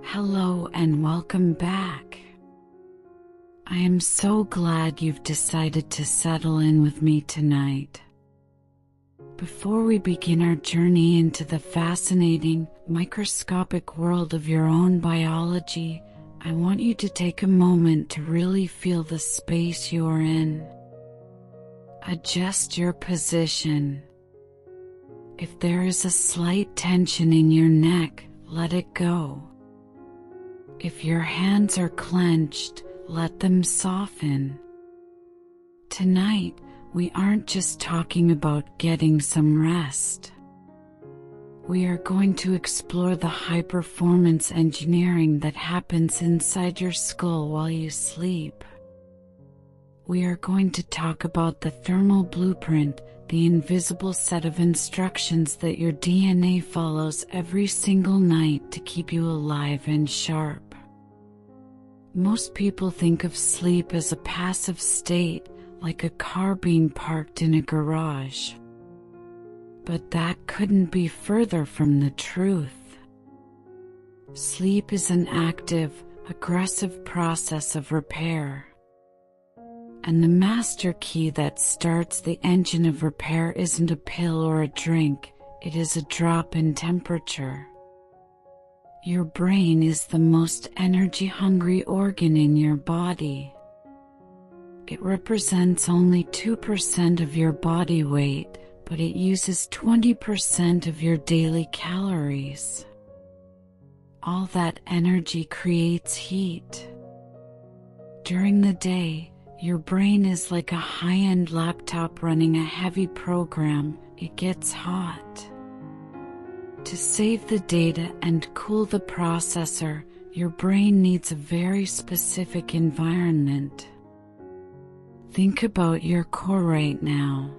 Hello and welcome back. I am so glad you've decided to settle in with me tonight. Before we begin our journey into the fascinating, microscopic world of your own biology, I want you to take a moment to really feel the space you're in. Adjust your position. If there is a slight tension in your neck, let it go. If your hands are clenched, let them soften. Tonight, we aren't just talking about getting some rest. We are going to explore the high-performance engineering that happens inside your skull while you sleep. We are going to talk about the thermal blueprint, the invisible set of instructions that your DNA follows every single night to keep you alive and sharp. Most people think of sleep as a passive state, like a car being parked in a garage. But that couldn't be further from the truth. Sleep is an active, aggressive process of repair. And the master key that starts the engine of repair isn't a pill or a drink, it is a drop in temperature. Your brain is the most energy-hungry organ in your body. It represents only 2% of your body weight, but it uses 20% of your daily calories. All that energy creates heat. During the day, your brain is like a high-end laptop running a heavy program. It gets hot. To save the data and cool the processor, your brain needs a very specific environment. Think about your core right now.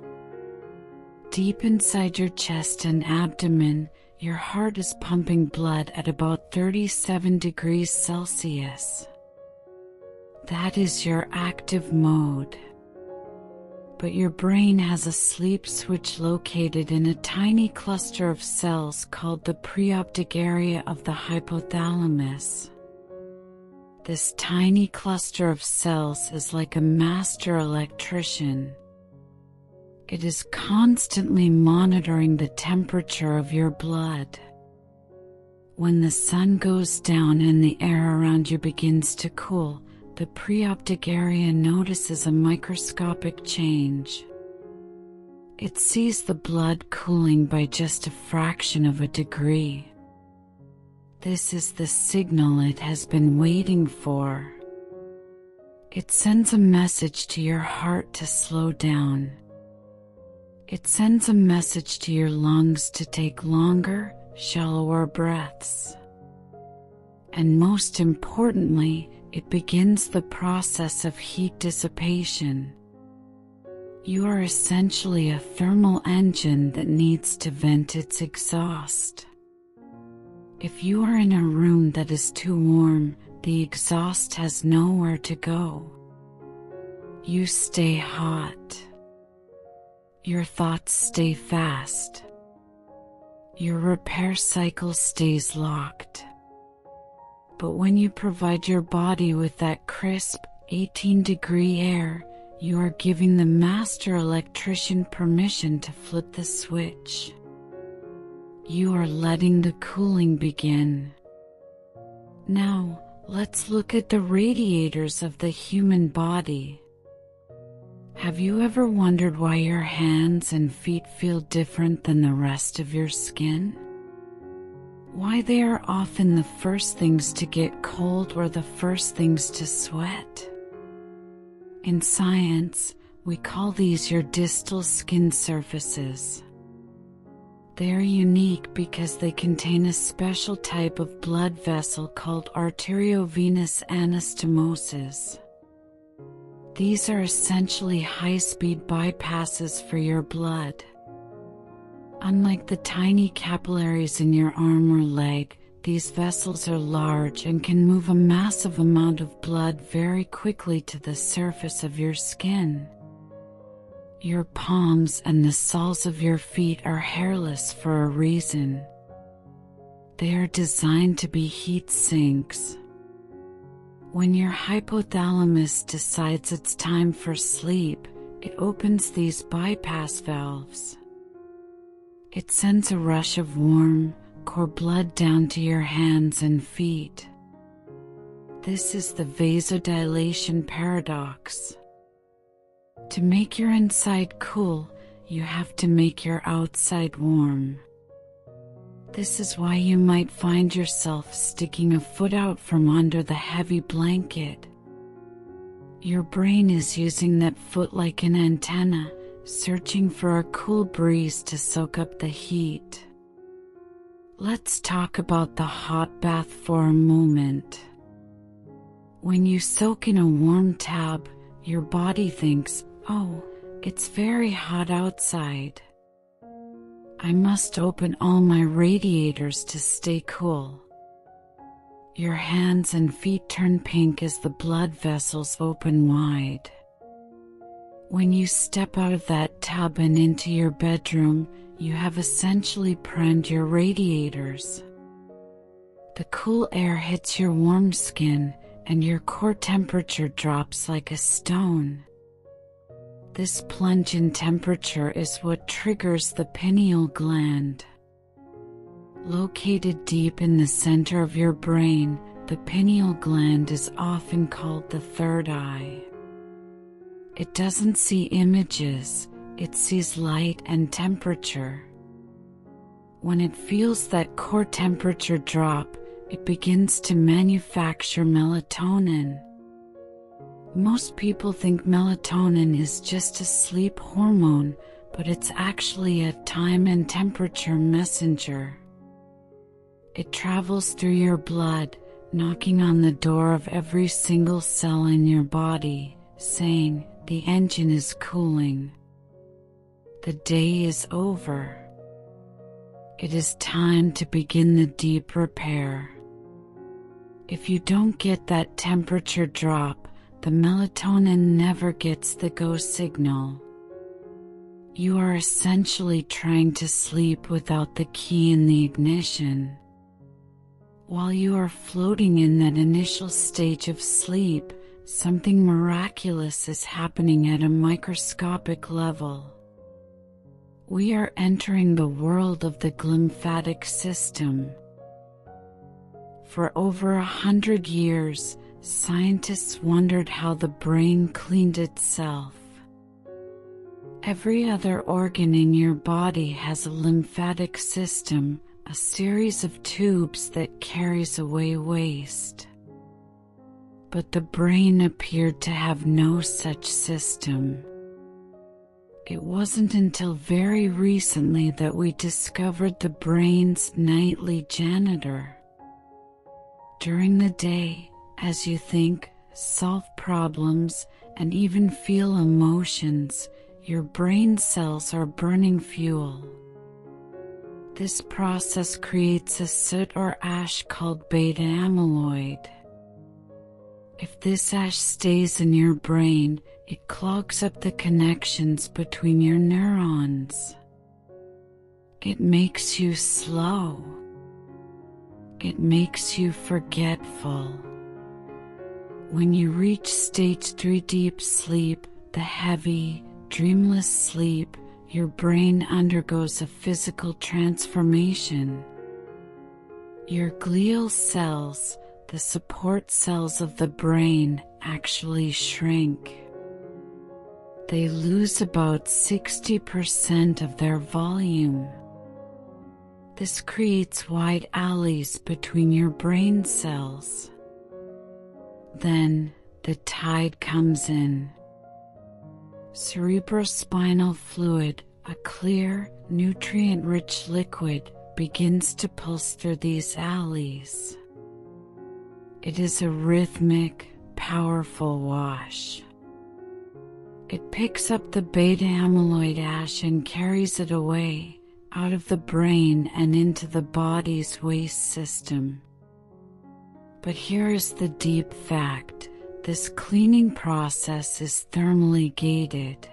Deep inside your chest and abdomen, your heart is pumping blood at about 37 degrees Celsius. That is your active mode. But your brain has a sleep switch located in a tiny cluster of cells called the preoptic area of the hypothalamus. This tiny cluster of cells is like a master electrician. It is constantly monitoring the temperature of your blood. When the sun goes down and the air around you begins to cool, the preoptic area notices a microscopic change. It sees the blood cooling by just a fraction of a degree. This is the signal it has been waiting for. It sends a message to your heart to slow down. It sends a message to your lungs to take longer, shallower breaths. And most importantly, it begins the process of heat dissipation. You are essentially a thermal engine that needs to vent its exhaust. If you are in a room that is too warm, the exhaust has nowhere to go. You stay hot. Your thoughts stay fast. Your repair cycle stays locked. But when you provide your body with that crisp, 18-degree air, you are giving the master electrician permission to flip the switch. You are letting the cooling begin. Now, let's look at the radiators of the human body. Have you ever wondered why your hands and feet feel different than the rest of your skin? Why they are often the first things to get cold or the first things to sweat? In science, we call these your distal skin surfaces. They are unique because they contain a special type of blood vessel called arteriovenous anastomosis. These are essentially high-speed bypasses for your blood. Unlike the tiny capillaries in your arm or leg, these vessels are large and can move a massive amount of blood very quickly to the surface of your skin. Your palms and the soles of your feet are hairless for a reason. They are designed to be heat sinks. When your hypothalamus decides it's time for sleep, it opens these bypass valves. It sends a rush of warm, core blood down to your hands and feet. This is the vasodilation paradox. To make your inside cool, you have to make your outside warm. This is why you might find yourself sticking a foot out from under the heavy blanket. Your brain is using that foot like an antenna, searching for a cool breeze to soak up the heat. Let's talk about the hot bath for a moment. When you soak in a warm tub, your body thinks, "Oh, it's very hot outside. I must open all my radiators to stay cool." Your hands and feet turn pink as the blood vessels open wide. When you step out of that tub and into your bedroom, you have essentially primed your radiators. The cool air hits your warm skin, and your core temperature drops like a stone. This plunge in temperature is what triggers the pineal gland. Located deep in the center of your brain, the pineal gland is often called the third eye. It doesn't see images, it sees light and temperature. When it feels that core temperature drop, it begins to manufacture melatonin. Most people think melatonin is just a sleep hormone, but it's actually a time and temperature messenger. It travels through your blood, knocking on the door of every single cell in your body, saying, "The engine is cooling. The day is over. It is time to begin the deep repair." If you don't get that temperature drop, the melatonin never gets the go signal. You are essentially trying to sleep without the key in the ignition. While you are floating in that initial stage of sleep, something miraculous is happening at a microscopic level. We are entering the world of the glymphatic system. For over 100 years, scientists wondered how the brain cleaned itself. Every other organ in your body has a lymphatic system, a series of tubes that carries away waste. But the brain appeared to have no such system. It wasn't until very recently that we discovered the brain's nightly janitor. During the day, as you think, solve problems, and even feel emotions, your brain cells are burning fuel. This process creates a soot or ash called beta amyloid. If this ash stays in your brain, it clogs up the connections between your neurons. It makes you slow. It makes you forgetful. When you reach stage 3 deep sleep, the heavy, dreamless sleep, your brain undergoes a physical transformation. Your glial cells, the support cells of the brain, actually shrink. They lose about 60% of their volume. This creates wide alleys between your brain cells. Then, the tide comes in. Cerebrospinal fluid, a clear, nutrient-rich liquid, begins to pulse through these alleys. It is a rhythmic, powerful wash. It picks up the beta amyloid ash and carries it away, out of the brain and into the body's waste system. But here is the deep fact: this cleaning process is thermally gated.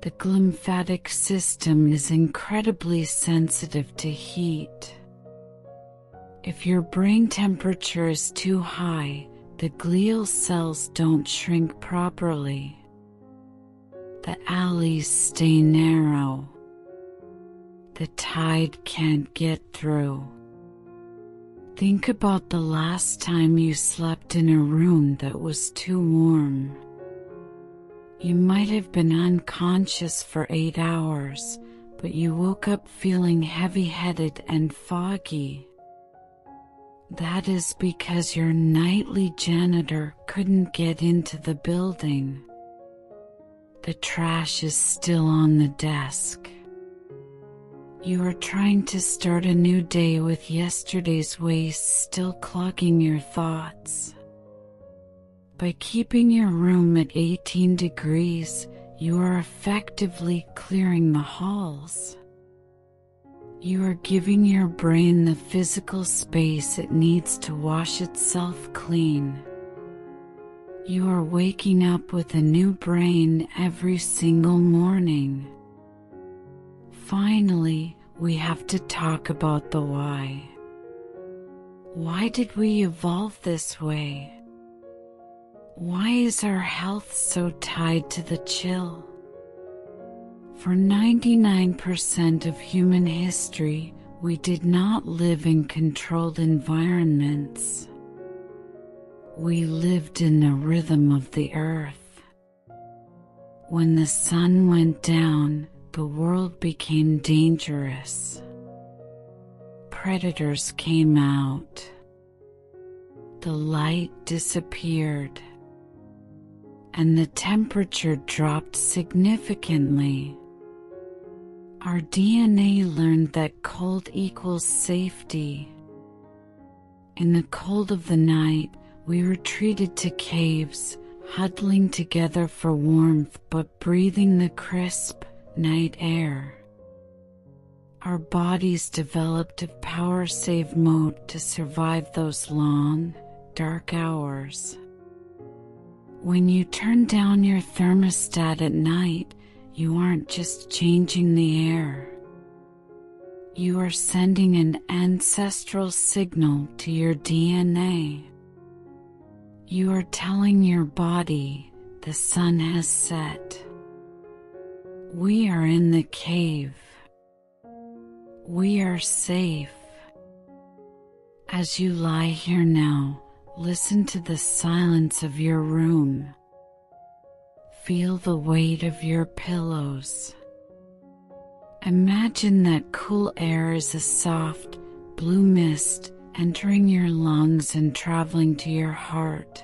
The glymphatic system is incredibly sensitive to heat. If your brain temperature is too high, the glial cells don't shrink properly. The alleys stay narrow. The tide can't get through. Think about the last time you slept in a room that was too warm. You might have been unconscious for 8 hours, but you woke up feeling heavy-headed and foggy. That is because your nightly janitor couldn't get into the building. The trash is still on the desk. You are trying to start a new day with yesterday's waste still clogging your thoughts. By keeping your room at 18 degrees, you are effectively clearing the halls. You are giving your brain the physical space it needs to wash itself clean. You are waking up with a new brain every single morning. Finally, we have to talk about the why. Why did we evolve this way? Why is our health so tied to the chill? For 99% of human history, we did not live in controlled environments. We lived in the rhythm of the earth. When the sun went down, the world became dangerous. Predators came out. The light disappeared. And the temperature dropped significantly. Our DNA learned that cold equals safety. In the cold of the night, we retreated to caves, huddling together for warmth but breathing the crisp night air. Our bodies developed a power save mode to survive those long, dark hours. When you turn down your thermostat at night, you aren't just changing the air. You are sending an ancestral signal to your DNA. You are telling your body the sun has set. We are in the cave. We are safe. As you lie here now, listen to the silence of your room. Feel the weight of your pillows. Imagine that cool air is a soft, blue mist entering your lungs and traveling to your heart.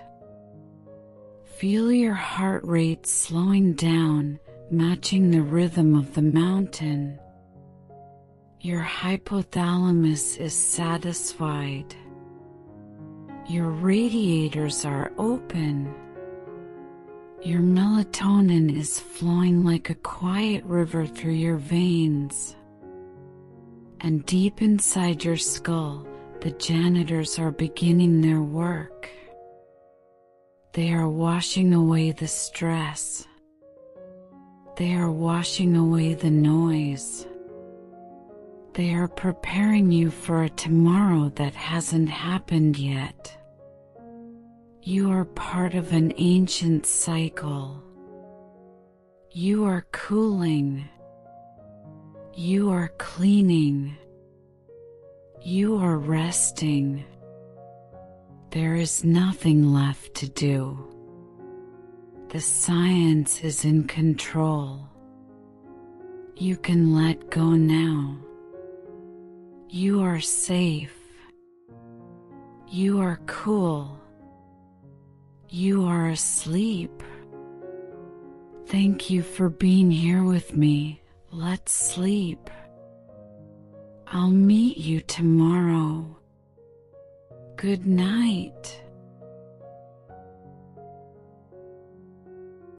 Feel your heart rate slowing down, matching the rhythm of the mountain. Your hypothalamus is satisfied. Your radiators are open. Your melatonin is flowing like a quiet river through your veins. And deep inside your skull, the janitors are beginning their work. They are washing away the stress. They are washing away the noise. They are preparing you for a tomorrow that hasn't happened yet. You are part of an ancient cycle. You are cooling. You are cleaning. You are resting. There is nothing left to do. The science is in control. You can let go now. You are safe. You are cool. You are asleep. Thank you for being here with me. Let's sleep. I'll meet you tomorrow. Good night.